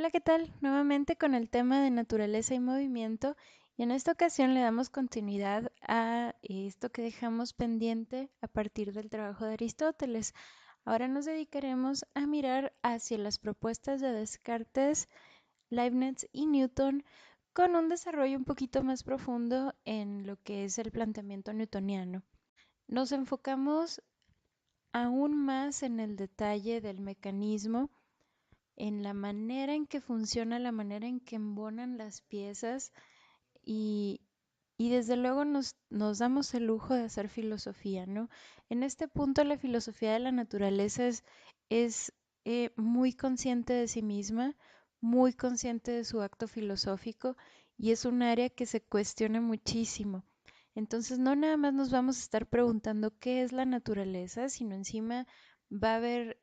Hola, ¿qué tal? Nuevamente con el tema de naturaleza y movimiento, y en esta ocasión le damos continuidad a esto que dejamos pendiente a partir del trabajo de Aristóteles. Ahora nos dedicaremos a mirar hacia las propuestas de Descartes, Leibniz y Newton con un desarrollo un poquito más profundo en lo que es el planteamiento newtoniano. Nos enfocamos aún más en el detalle del mecanismo, en la manera en que funciona, la manera en que embonan las piezas y, y desde luego nos damos el lujo de hacer filosofía, ¿no? En este punto la filosofía de la naturaleza es muy consciente de sí misma, muy consciente de su acto filosófico y es un área que se cuestiona muchísimo. Entonces no nada más nos vamos a estar preguntando qué es la naturaleza, sino encima va a haber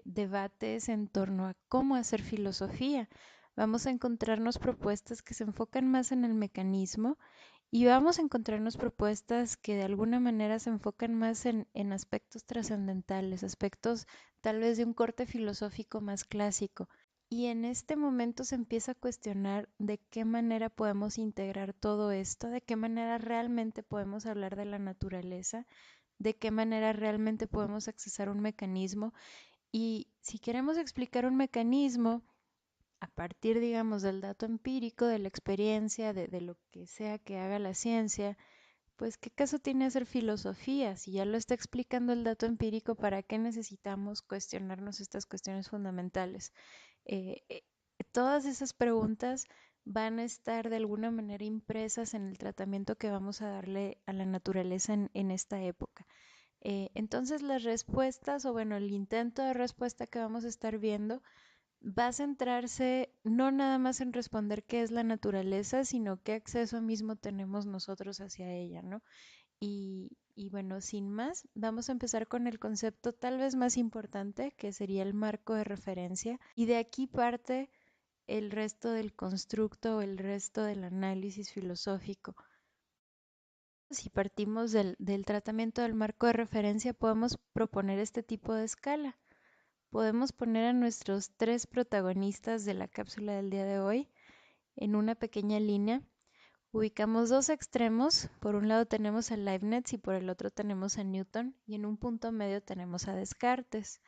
debates en torno a cómo hacer filosofía. Vamos a encontrarnos propuestas que se enfocan más en el mecanismo y vamos a encontrarnos propuestas que de alguna manera se enfocan más en aspectos trascendentales, aspectos tal vez de un corte filosófico más clásico. Y en este momento se empieza a cuestionar de qué manera podemos integrar todo esto, de qué manera realmente podemos hablar de la naturaleza, de qué manera realmente podemos accesar un mecanismo. Y si queremos explicar un mecanismo a partir, digamos, del dato empírico, de la experiencia, de lo que sea que haga la ciencia, pues ¿qué caso tiene hacer filosofía? Si ya lo está explicando el dato empírico, ¿para qué necesitamos cuestionarnos estas cuestiones fundamentales? Eh, eh, Todas esas preguntas van a estar de alguna manera impresas en el tratamiento que vamos a darle a la naturaleza en esta época. Entonces las respuestas, o bueno, el intento de respuesta que vamos a estar viendo va a centrarse no nada más en responder qué es la naturaleza, sino qué acceso mismo tenemos nosotros hacia ella, ¿no? Y bueno, sin más, vamos a empezar con el concepto tal vez más importante, que sería el marco de referencia, y de aquí parte el resto del constructo o el resto del análisis filosófico. Si partimos del tratamiento del marco de referencia, podemos proponer este tipo de escala. Podemos poner a nuestros tres protagonistas de la cápsula del día de hoy en una pequeña línea. Ubicamos dos extremos, por un lado tenemos a Leibniz y por el otro tenemos a Newton, y en un punto medio tenemos a Descartes.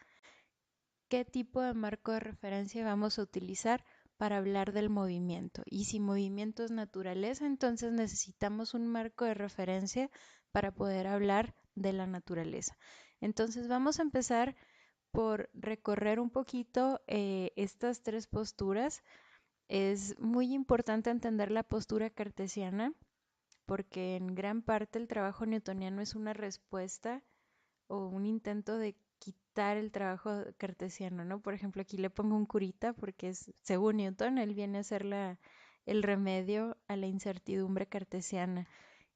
¿Qué tipo de marco de referencia vamos a utilizar para hablar del movimiento? Y si movimiento es naturaleza, entonces necesitamos un marco de referencia para poder hablar de la naturaleza. Entonces vamos a empezar por recorrer un poquito estas tres posturas. Es muy importante entender la postura cartesiana porque en gran parte el trabajo newtoniano es una respuesta o un intento de quitar el trabajo cartesiano, ¿no? Por ejemplo, aquí le pongo un curita porque es, según Newton, él viene a ser el remedio a la incertidumbre cartesiana.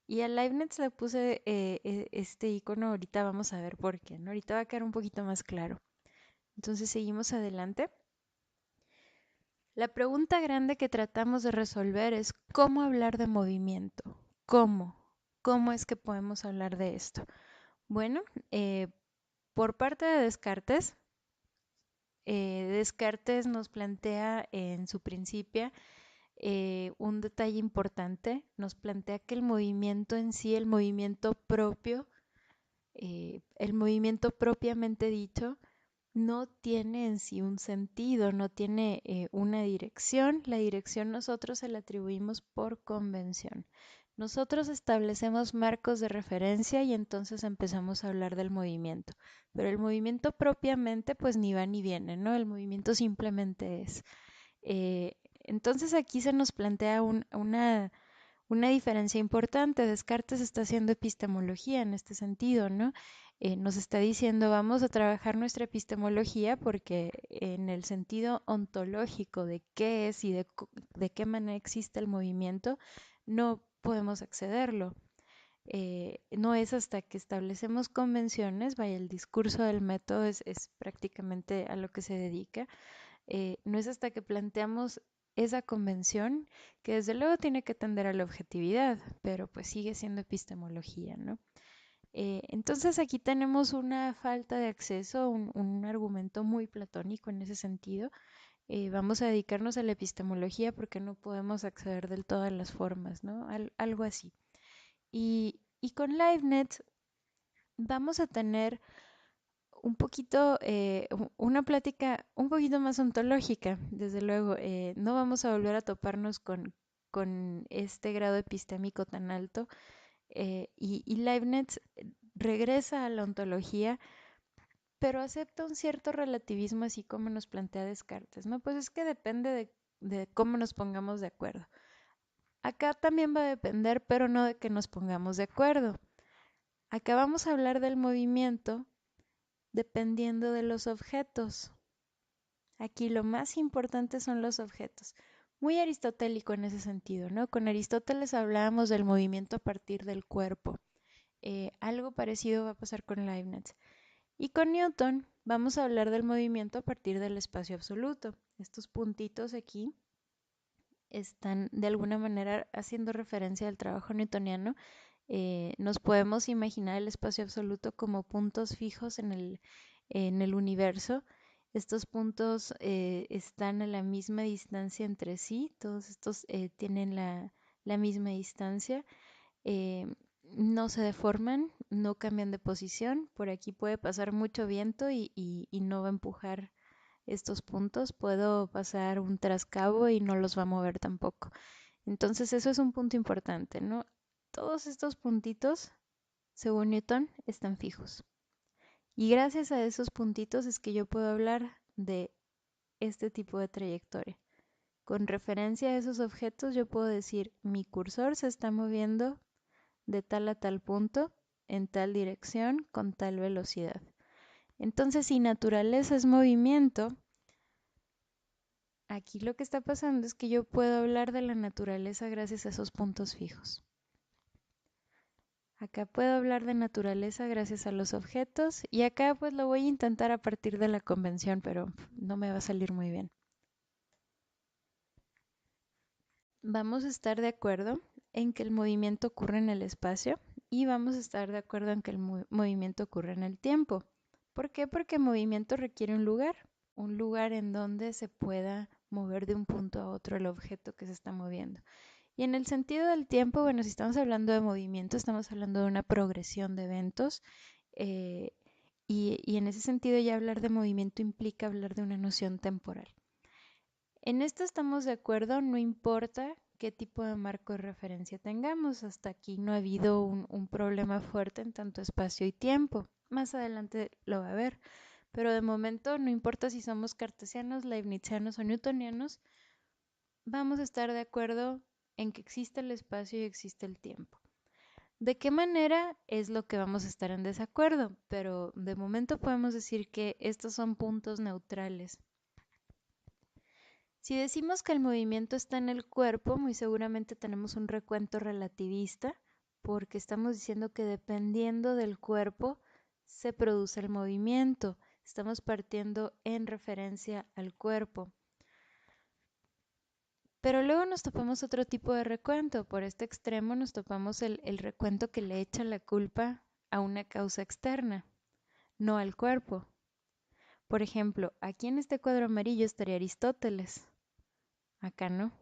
Y a Leibniz le puse este icono, ahorita vamos a ver por qué, ¿no? Ahorita va a quedar un poquito más claro. Entonces seguimos adelante. La pregunta grande que tratamos de resolver es cómo hablar de movimiento. ¿Cómo? ¿Cómo es que podemos hablar de esto? Bueno, por parte de Descartes, Descartes nos plantea en su Principia un detalle importante. Nos plantea que el movimiento en sí, el movimiento propio, el movimiento propiamente dicho, no tiene en sí un sentido, no tiene una dirección. La dirección nosotros se la atribuimos por convención. Nosotros establecemos marcos de referencia y entonces empezamos a hablar del movimiento. Pero el movimiento propiamente pues ni va ni viene, ¿no? El movimiento simplemente es. Entonces aquí se nos plantea una diferencia importante. Descartes está haciendo epistemología en este sentido, ¿no? Nos está diciendo, vamos a trabajar nuestra epistemología porque en el sentido ontológico de qué es y de qué manera existe el movimiento, no podemos accederlo. No es hasta que establecemos convenciones, vaya, el discurso del método es prácticamente a lo que se dedica, no es hasta que planteamos esa convención que desde luego tiene que tender a la objetividad, pero pues sigue siendo epistemología, ¿no? Entonces aquí tenemos una falta de acceso, un argumento muy platónico en ese sentido. vamos a dedicarnos a la epistemología porque no podemos acceder del todo a las formas, ¿no? Algo así. Y con Leibniz vamos a tener un poquito, una plática un poquito más ontológica, desde luego. No vamos a volver a toparnos con este grado epistémico tan alto. Y Leibniz regresa a la ontología, pero acepta un cierto relativismo, así como nos plantea Descartes, ¿no? Pues es que depende de cómo nos pongamos de acuerdo. Acá también va a depender, pero no de que nos pongamos de acuerdo. Acá vamos a hablar del movimiento dependiendo de los objetos. Aquí lo más importante son los objetos. Muy aristotélico en ese sentido, ¿no? Con Aristóteles hablábamos del movimiento a partir del cuerpo. Algo parecido va a pasar con Leibniz. Y con Newton vamos a hablar del movimiento a partir del espacio absoluto. Estos puntitos aquí están de alguna manera haciendo referencia al trabajo newtoniano. Nos podemos imaginar el espacio absoluto como puntos fijos en el universo. Estos puntos están a la misma distancia entre sí, todos estos tienen la misma distancia, eh, no se deforman, no cambian de posición. Por aquí puede pasar mucho viento y no va a empujar estos puntos. Puedo pasar un trascabo y no los va a mover tampoco. Entonces eso es un punto importante, ¿no? Todos estos puntitos, según Newton, están fijos. Y gracias a esos puntitos es que yo puedo hablar de este tipo de trayectoria. Con referencia a esos objetos yo puedo decir mi cursor se está moviendo de tal a tal punto, en tal dirección, con tal velocidad. Entonces, si naturaleza es movimiento, aquí lo que está pasando es que yo puedo hablar de la naturaleza gracias a esos puntos fijos. Acá puedo hablar de naturaleza gracias a los objetos y acá pues lo voy a intentar a partir de la convención, pero no me va a salir muy bien. Vamos a estar de acuerdo en que el movimiento ocurre en el espacio y vamos a estar de acuerdo en que el movimiento ocurre en el tiempo. ¿Por qué? Porque el movimiento requiere un lugar en donde se pueda mover de un punto a otro el objeto que se está moviendo. Y en el sentido del tiempo, bueno, si estamos hablando de movimiento, estamos hablando de una progresión de eventos. eh, y en ese sentido ya hablar de movimiento implica hablar de una noción temporal. En esto estamos de acuerdo, no importa qué tipo de marco de referencia tengamos. Hasta aquí no ha habido un problema fuerte en tanto espacio y tiempo. Más adelante lo va a haber. Pero de momento, no importa si somos cartesianos, leibnizianos o newtonianos, vamos a estar de acuerdo en que existe el espacio y existe el tiempo. ¿De qué manera es lo que vamos a estar en desacuerdo? Pero de momento podemos decir que estos son puntos neutrales. Si decimos que el movimiento está en el cuerpo, muy seguramente tenemos un recuento relativista, porque estamos diciendo que dependiendo del cuerpo se produce el movimiento. Estamos partiendo en referencia al cuerpo. Pero luego nos topamos otro tipo de recuento. Por este extremo nos topamos el recuento que le echa la culpa a una causa externa, no al cuerpo. Por ejemplo, aquí en este cuadro amarillo estaría Aristóteles. Acá no.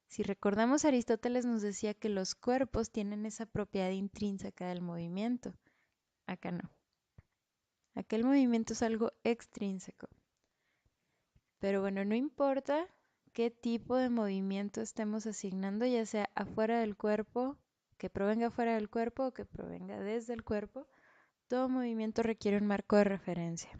Si recordamos, Aristóteles nos decía que los cuerpos tienen esa propiedad intrínseca del movimiento. Acá no. Acá el movimiento es algo extrínseco. Pero bueno, no importa qué tipo de movimiento estemos asignando, ya sea afuera del cuerpo, que provenga fuera del cuerpo o que provenga desde el cuerpo, todo movimiento requiere un marco de referencia.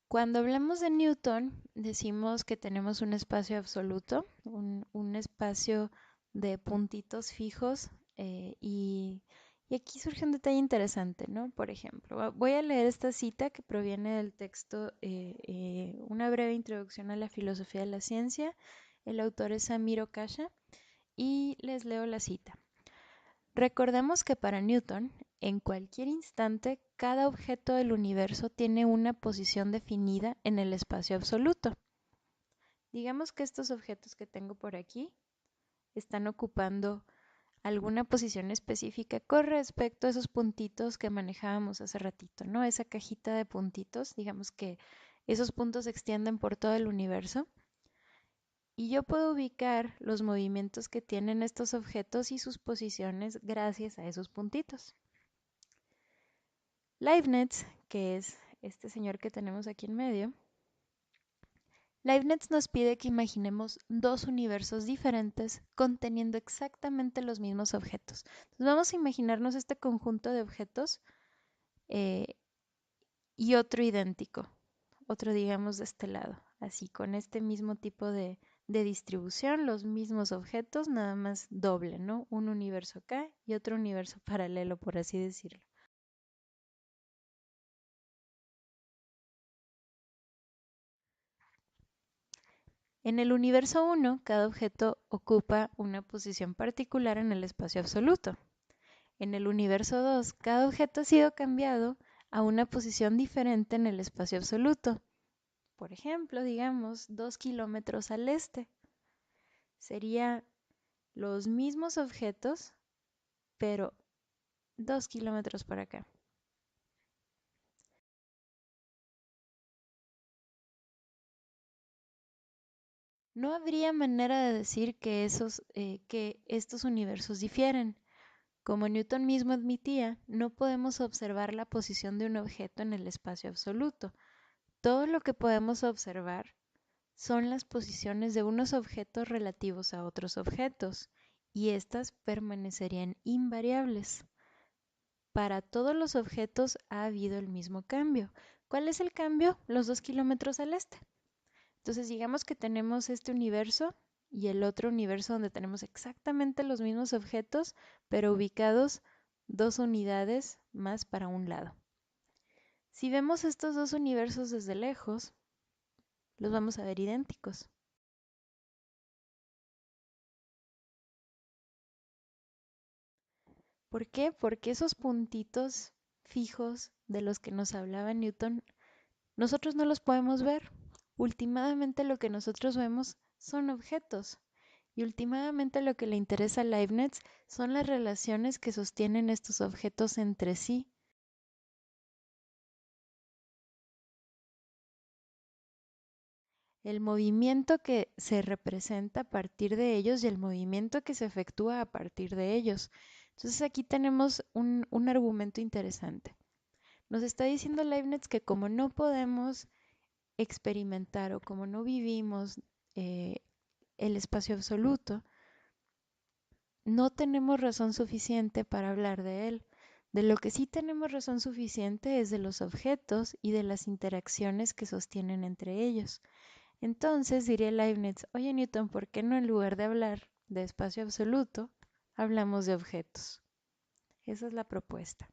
Cuando hablamos de Newton, decimos que tenemos un espacio absoluto, un espacio de puntitos fijos y aquí surge un detalle interesante, ¿no? Por ejemplo, voy a leer esta cita que proviene del texto Una breve introducción a la filosofía de la ciencia. El autor es Samir Okasha y les leo la cita. Recordemos que para Newton, en cualquier instante, cada objeto del universo tiene una posición definida en el espacio absoluto. Digamos que estos objetos que tengo por aquí están ocupando alguna posición específica con respecto a esos puntitos que manejábamos hace ratito, ¿no? Esa cajita de puntitos, digamos que Esos puntos se extienden por todo el universo y yo puedo ubicar los movimientos que tienen estos objetos y sus posiciones gracias a esos puntitos. Leibniz, que es este señor que tenemos aquí en medio, Leibniz nos pide que imaginemos dos universos diferentes conteniendo exactamente los mismos objetos. Entonces vamos a imaginarnos este conjunto de objetos eh, y otro idéntico, otro digamos de este lado, así con este mismo tipo de distribución, los mismos objetos, nada más doble, ¿no? Un universo acá y otro universo paralelo, por así decirlo. En el universo 1, cada objeto ocupa una posición particular en el espacio absoluto. En el universo 2, cada objeto ha sido cambiado a una posición diferente en el espacio absoluto. Por ejemplo, digamos 2 kilómetros al este. Sería los mismos objetos, pero 2 kilómetros para acá. No habría manera de decir que estos universos difieren. Como Newton mismo admitía, no podemos observar la posición de un objeto en el espacio absoluto. Todo lo que podemos observar son las posiciones de unos objetos relativos a otros objetos, y éstas permanecerían invariables. Para todos los objetos ha habido el mismo cambio. ¿Cuál es el cambio? Los 2 kilómetros al este. Entonces digamos que tenemos este universo y el otro universo donde tenemos exactamente los mismos objetos, pero ubicados 2 unidades más para un lado. Si vemos estos dos universos desde lejos, los vamos a ver idénticos. ¿Por qué? Porque esos puntitos fijos de los que nos hablaba Newton, nosotros no los podemos ver. Últimamente lo que nosotros vemos son objetos. Y últimamente lo que le interesa a Leibniz son las relaciones que sostienen estos objetos entre sí. El movimiento que se representa a partir de ellos y el movimiento que se efectúa a partir de ellos. Entonces aquí tenemos un argumento interesante. Nos está diciendo Leibniz que como no podemos experimentar o como no vivimos eh, el espacio absoluto, no tenemos razón suficiente para hablar de él. De lo que sí tenemos razón suficiente es de los objetos y de las interacciones que sostienen entre ellos. Entonces diría Leibniz, oye Newton, ¿por qué no en lugar de hablar de espacio absoluto, hablamos de objetos? Esa es la propuesta.